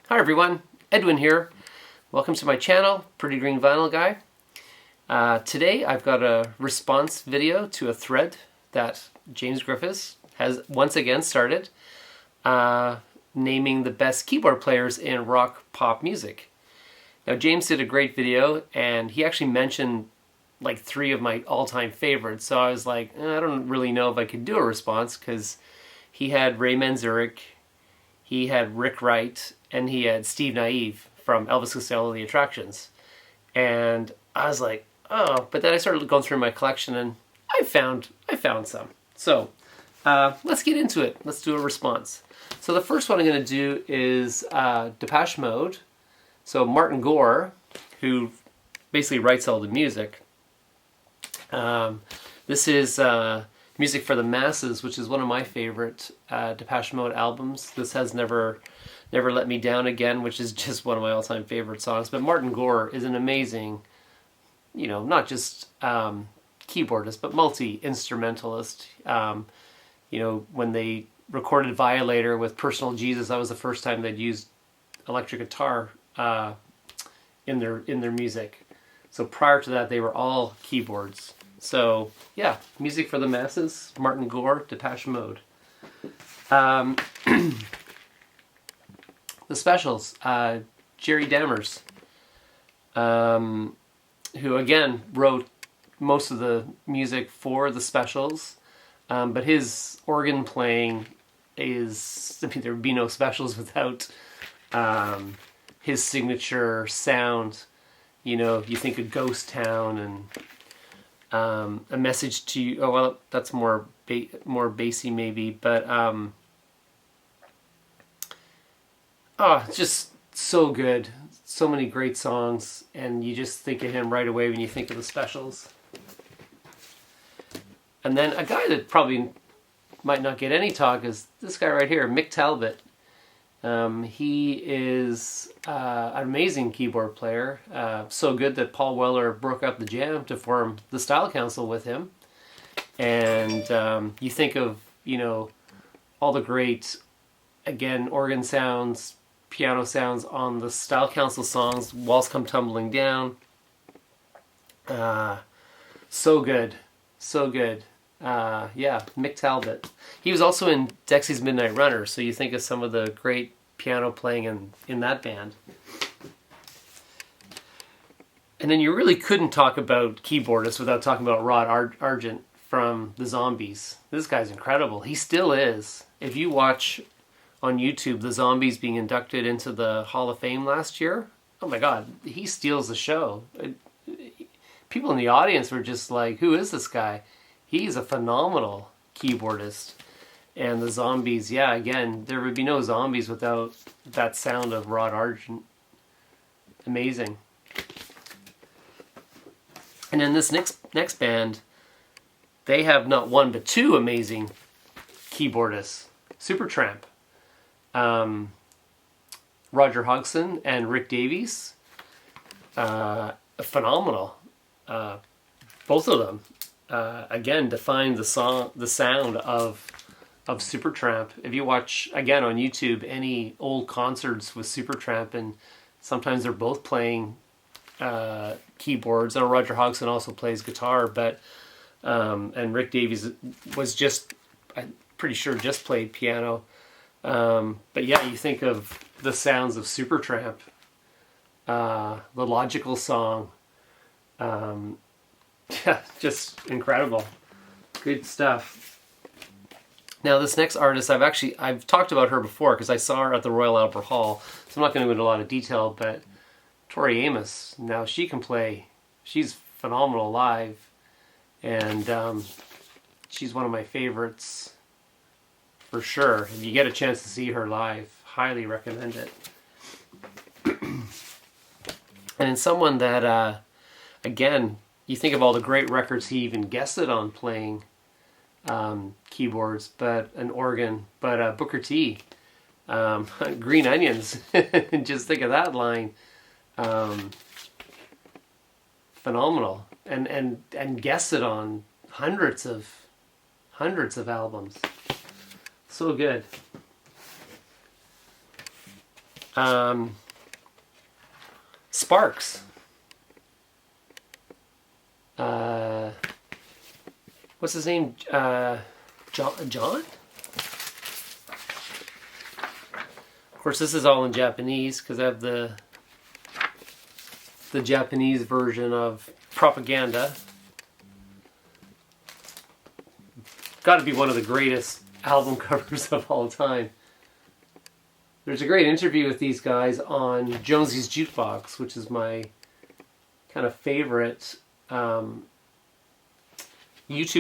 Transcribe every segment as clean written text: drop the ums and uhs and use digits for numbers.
Hi everyone, Edwin here. Welcome to my channel, Pretty Green Vinyl Guy. Today I've got a response video to a thread that James Griffiths has once again started, naming the best keyboard players in rock pop music. Now James did a great video and he actually mentioned like 3 of my all-time favorites, so I was like, I don't really know if I could do a response because he had Ray Manzarek, he had Rick Wright, and he had Steve Naive from Elvis Costello The Attractions. And I was like, oh, but then I started going through my collection and I found some. So let's get into it. Let's do a response. So the first one I'm going to do is Depeche Mode. So Martin Gore, who basically writes all the music. This is Music for the Masses, which is one of my favorite Depeche Mode albums. This has Never Let Me Down Again, which is just one of my all-time favorite songs. But Martin Gore is an amazing, not just keyboardist, but multi-instrumentalist. When they recorded Violator with Personal Jesus, that was the first time they'd used electric guitar in their music. So prior to that, they were all keyboards. So yeah, Music for the Masses, Martin Gore, Depeche Mode. The Specials, Jerry Dammers, who again wrote most of the music for the Specials, but his organ playing is, there would be no Specials without his signature sound. You think of Ghost Town and A Message to You. Oh well, that's more bassy maybe, but it's just so good. So many great songs, and you just think of him right away when you think of the Specials. And then a guy that probably might not get any talk is this guy right here, Mick Talbot. He is an amazing keyboard player, so good that Paul Weller broke up the Jam to form the Style Council with him. And you think of, all the great, again, organ sounds, piano sounds on the Style Council songs, Walls Come Tumbling Down. So good. So good. Yeah, Mick Talbot. He was also in Dexy's Midnight Runner, so you think of some of the great piano playing in that band. And then you really couldn't talk about keyboardists without talking about Rod Argent from the Zombies. This guy's incredible. He still is. If you watch on YouTube the Zombies being inducted into the Hall of Fame last year, oh my god, he steals the show. People in the audience were just like, who is this guy? He's a phenomenal keyboardist. And the Zombies, yeah, again, there would be no Zombies without that sound of Rod Argent. Amazing. And in this next band, they have not one but 2 amazing keyboardists. Supertramp. Roger Hodgson and Rick Davies. Phenomenal. Both of them. Again, define the sound of Supertramp. If you watch, again, on YouTube, any old concerts with Supertramp, and sometimes they're both playing keyboards. I know Roger Hodgson also plays guitar, but and Rick Davies was just, I'm pretty sure, just played piano. But yeah, you think of the sounds of Supertramp, the Logical Song. Yeah, just incredible. Good stuff. Now this next artist, I've talked about her before because I saw her at the Royal Albert Hall, so I'm not going to go into a lot of detail, but Tori Amos, now she can play. She's phenomenal live, and she's one of my favorites for sure. If you get a chance to see her live, highly recommend it. And in someone that, again, you think of all the great records he even guested on playing keyboards, but an organ, but Booker T, Green Onions. Just think of that line. Phenomenal, and guested on hundreds of albums. So good. Sparks. What's his name? John? Of course, this is all in Japanese because I have the Japanese version of Propaganda. Got to be one of the greatest album covers of all time. There's a great interview with these guys on Jonesy's Jukebox, which is my kind of favorite YouTube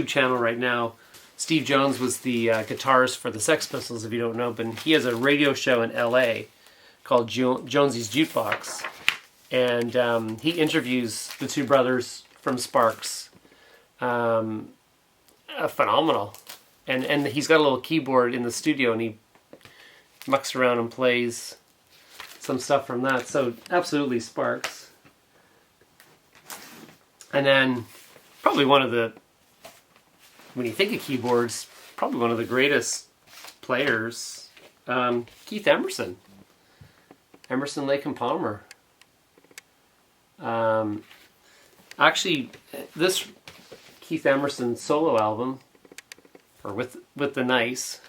channel right now. Steve Jones was the guitarist for the Sex Pistols, if you don't know, but he has a radio show in LA called Jonesy's Jukebox. And he interviews the two brothers from Sparks. Phenomenal. And he's got a little keyboard in the studio, and he mucks around and plays some stuff from that. So absolutely Sparks. And then probably one of the, when you think of keyboards, probably one of the greatest players, Keith Emerson. Emerson, Lake and Palmer. Actually, this Keith Emerson solo album, or with the Nice,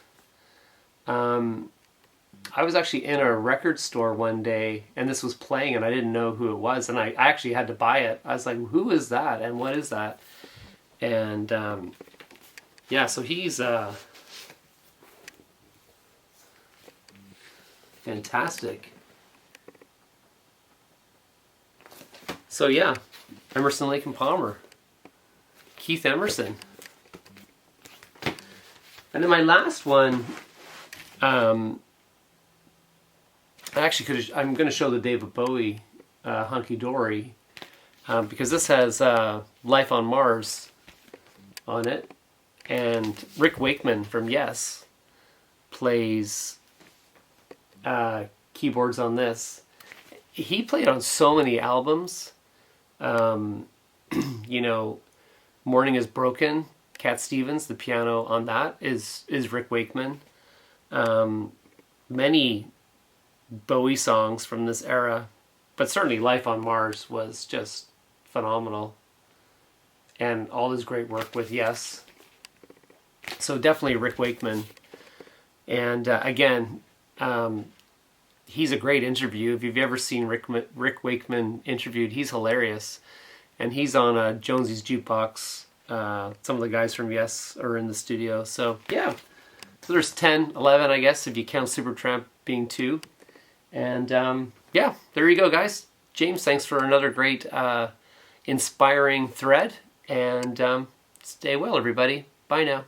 I was actually in a record store one day, and this was playing, and I didn't know who it was, and I actually had to buy it. I was like, who is that, and what is that? And yeah, so he's fantastic. So yeah, Emerson, Lake and Palmer. Keith Emerson. And then my last one, I'm going to show the David Bowie Hunky Dory, because this has Life on Mars on it, and Rick Wakeman from Yes plays keyboards on this. He played on so many albums. You know, Morning is Broken, Cat Stevens, the piano on that is Rick Wakeman. Many Bowie songs from this era, but certainly Life on Mars was just phenomenal. And all his great work with Yes. So definitely Rick Wakeman. And again, he's a great interview. If you've ever seen Rick Wakeman interviewed, he's hilarious. And he's on Jonesy's Jukebox. Some of the guys from Yes are in the studio. So yeah, so there's 10, 11, I guess, if you count Supertramp being 2. And yeah, there you go, guys. James, thanks for another great inspiring thread. And stay well, everybody. Bye now.